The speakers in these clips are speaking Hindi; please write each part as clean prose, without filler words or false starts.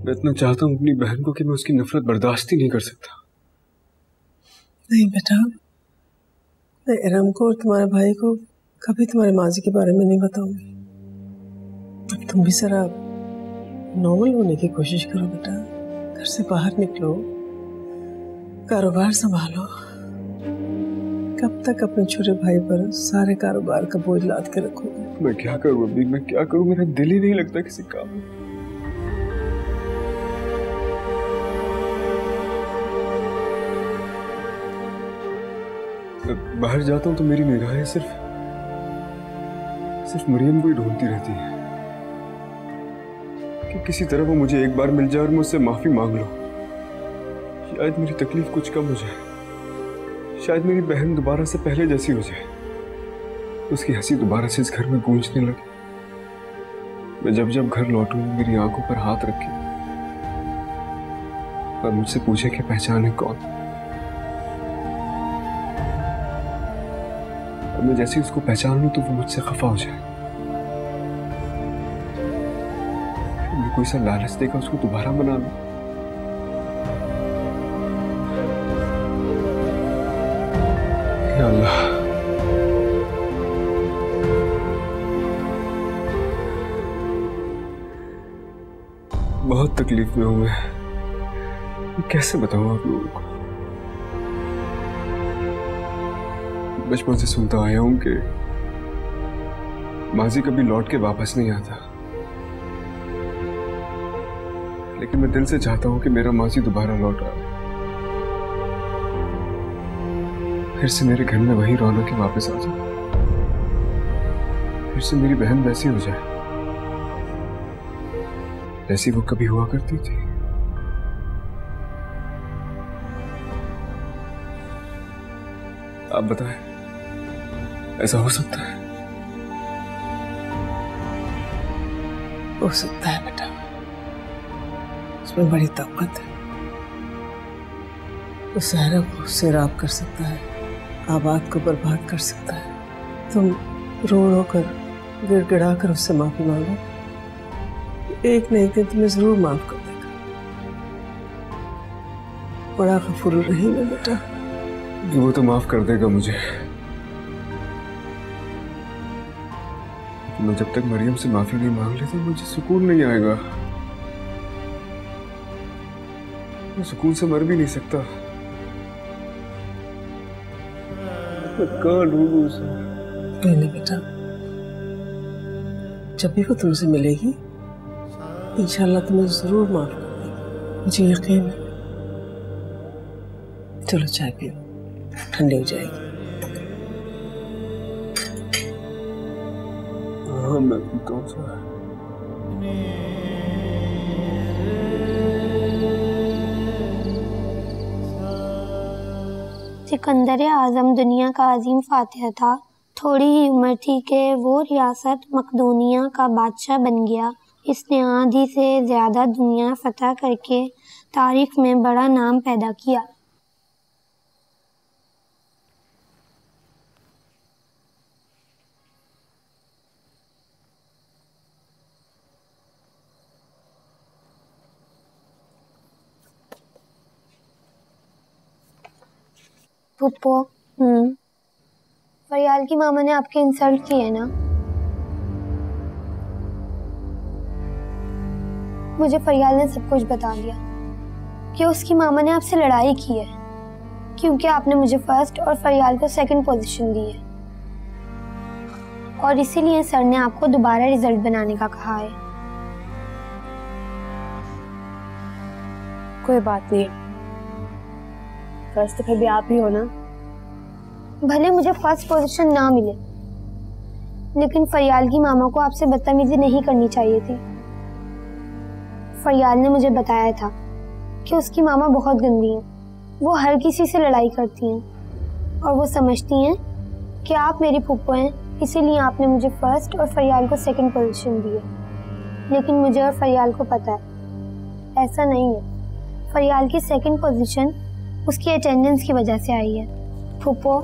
मैं इतना चाहता हूँ अपनी बहन को कि मैं उसकी नफरत बर्दाश्त ही नहीं कर सकता। नहीं बेटा, मैं इरम को और तुम्हारे भाई को कभी तुम्हारे माजी के बारे में नहीं बताऊंगी। अब तुम भी जरा नॉर्मल होने की कोशिश करो बेटा। घर से बाहर निकलो, कारोबार संभालो। कब तक अपने छोटे भाई पर सारे कारोबार का बोझ लाद के रखोगे? मैं क्या करूँ अभी, मैं क्या करूँ? मेरा दिल ही नहीं लगता किसी काम में। बाहर जाता हूँ तो मेरी निगाहें सिर्फ मरियम को ही ढूंढती रहती है कि किसी तरह वो मुझे एक बार मिल जाए और मैं उससे माफी मांग लूं। शायद मेरी तकलीफ कुछ कम हो जाए, शायद मेरी बहन दोबारा से पहले जैसी हो जाए, उसकी हंसी दोबारा से इस घर में गूंजने लगे। मैं जब जब घर लौटूं मेरी आंखों पर हाथ रखे और मुझसे पूछे कि पहचाने कौन। मैं जैसे उसको पहचान लूं तो वो मुझसे खफा हो जाए। मैं कोई सा लालच देकर उसको दोबारा बना लूं। या अल्लाह, बहुत तकलीफ में हूं मैं कैसे बताऊं आप लोगों को। बचपन से सुनता आया हूं कि माजी कभी लौट के वापस नहीं आता, लेकिन मैं दिल से चाहता हूं कि मेरा माजी दोबारा लौट आए, फिर से मेरे घर में वही रौनक वापस आ जाए, फिर से मेरी बहन वैसी हो जाए जैसी वो कभी हुआ करती थी। आप बताएं, ऐसा हो सकता है? हो सकता है बेटा, उसमें बड़ी ताकत है। वो सहरा को सैराब कर सकता है, आबाद को बर्बाद कर सकता है। तुम रो रो कर गिड़गिड़ा कर उससे माफी मांगो, एक न एक दिन तुम्हें जरूर माफ कर देगा। बड़ा गफूर रहीम है बेटा। वो तो माफ कर देगा मुझे, मैं जब तक मरियम से माफी नहीं मांग लेता मुझे सुकून नहीं आएगा। मैं सुकून से मर भी नहीं सकता। मैं कहाँ ढूंढूं उसे? नहीं बेटा, जब भी वो तुमसे मिलेगी इंशाल्लाह तुम्हें जरूर माफ कर देगी, मुझे यकीन है। चलो चाय पियो, ठंडी हो जाएगी। हाँ मैं पीता हूँ चाय। सिकंदर आजम दुनिया का अजीम फातिह था। थोड़ी ही उम्र थी कि वो रियासत मकदूनिया का बादशाह बन गया। इसने आधी से ज़्यादा दुनिया फतह करके तारीख में बड़ा नाम पैदा किया। पुप्पो, फरियाल की मामा ने आपकी इंसल्ट की है ना? मुझे फरियाल ने सब कुछ बता दिया कि उसकी मामा ने आपसे लड़ाई की है क्योंकि आपने मुझे फर्स्ट और फरियाल को सेकंड पोजीशन दी है, और इसीलिए सर ने आपको दोबारा रिजल्ट बनाने का कहा है। कोई बात नहीं, फर्स्ट तो फिर भी आप ही हो ना। भले मुझे फर्स्ट पोजीशन ना मिले, लेकिन फरियाल की मामा को आपसे बदतमीजी नहीं करनी चाहिए थी। फरियाल ने मुझे बताया था कि उसकी मामा बहुत गंदी हैं, वो हर किसी से लड़ाई करती हैं और वो समझती हैं कि आप मेरी फूफो हैं, इसीलिए आपने मुझे फर्स्ट और फरियाल को सेकंड पोजीशन दी है। लेकिन मुझे और फरियाल को पता है ऐसा नहीं है। फरियाल की सेकंड पोजीशन उसकी अटेंडेंस की वजह से आई है। फूफो,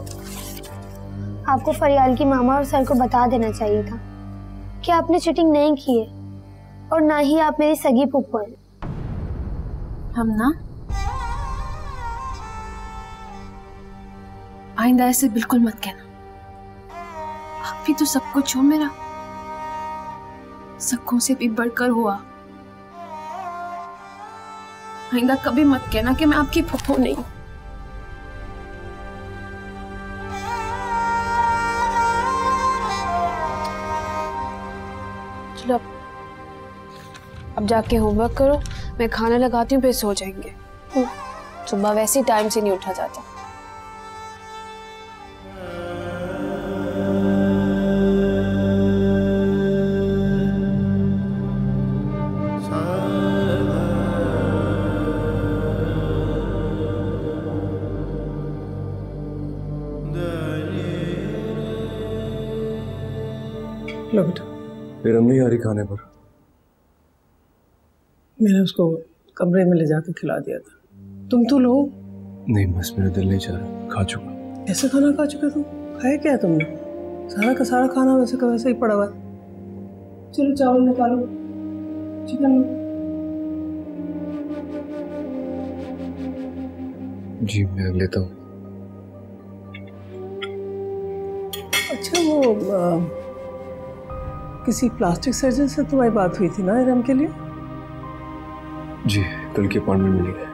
आपको फरियाल की मामा और सर को बता देना चाहिए था कि आपने चीटिंग नहीं की है और ना ही आप मेरी सगी फूफो हैं। हम ना आइंदा ऐसे बिल्कुल मत कहना। आप भी तो सब कुछ हो मेरा, सबकों से भी बढ़कर हुआ। आइंदा कभी मत कहना कि मैं आपकी फूफू नहीं हूं। चलो अब जाके होमवर्क करो, मैं खाना लगाती हूँ, फिर सो जाएंगे। सुबह वैसे ही टाइम से नहीं उठा जाता। लो बेटा। फिर हम नहीं आ रही खाने पर? मैंने उसको कमरे में ले जाकर खिला दिया था। तुम तो लो। नहीं बस मेरा दिल नहीं चाह रहा, खा चुका। ऐसे खाना खा चुके तुम? खाया क्या है तुमने? सारा का सारा खाना वैसे का वैसे ही पड़ा हुआ है। चलो चावल निकालो, चिकन लो। जी मैं लेता हूँ। अच्छा वो किसी प्लास्टिक सर्जन से तुम्हारी बात हुई थी ना इरम के लिए? जी कल की अपॉइंटमेंट मिली है।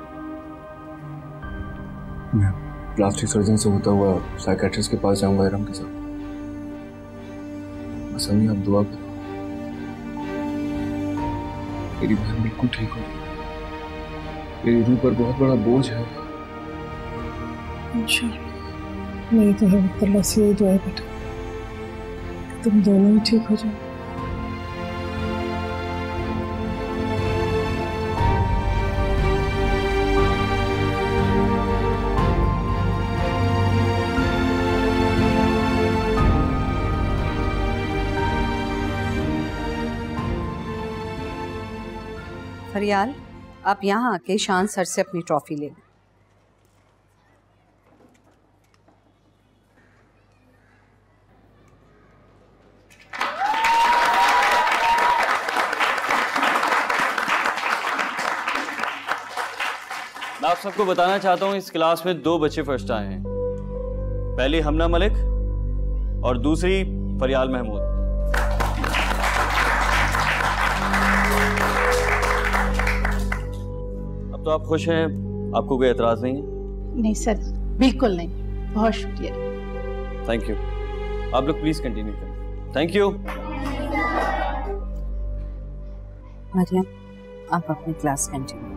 मैं प्लास्टिक सर्जन से होता हुआ साइकेट्रिस्ट के पास जाऊंगा इरम के साथ। बस हमें आप दुआ करो, मेरी बहन बिल्कुल ठीक हो। मेरी रूह पर बहुत बड़ा बोझ है। इंशाअल्लाह। मेरी तो है अल्लाह से यही दुआ है बेटा, तुम दोनों ही ठीक हो जाओ। फरियाल, आप यहाँ आके शान सर से अपनी ट्रॉफी ले लें। मैं आप सबको बताना चाहता हूँ इस क्लास में 2 बच्चे फर्स्ट आए हैं। पहली हमना मलिक और दूसरी फरियाल महमूद। अब तो आप खुश हैं, आपको कोई एतराज नहीं है? नहीं सर, बिल्कुल नहीं। बहुत शुक्रिया। Thank you. आप लोग प्लीज कंटिन्यू करें। Thank you. मरियम, आप अपनी क्लास कंटिन्यू।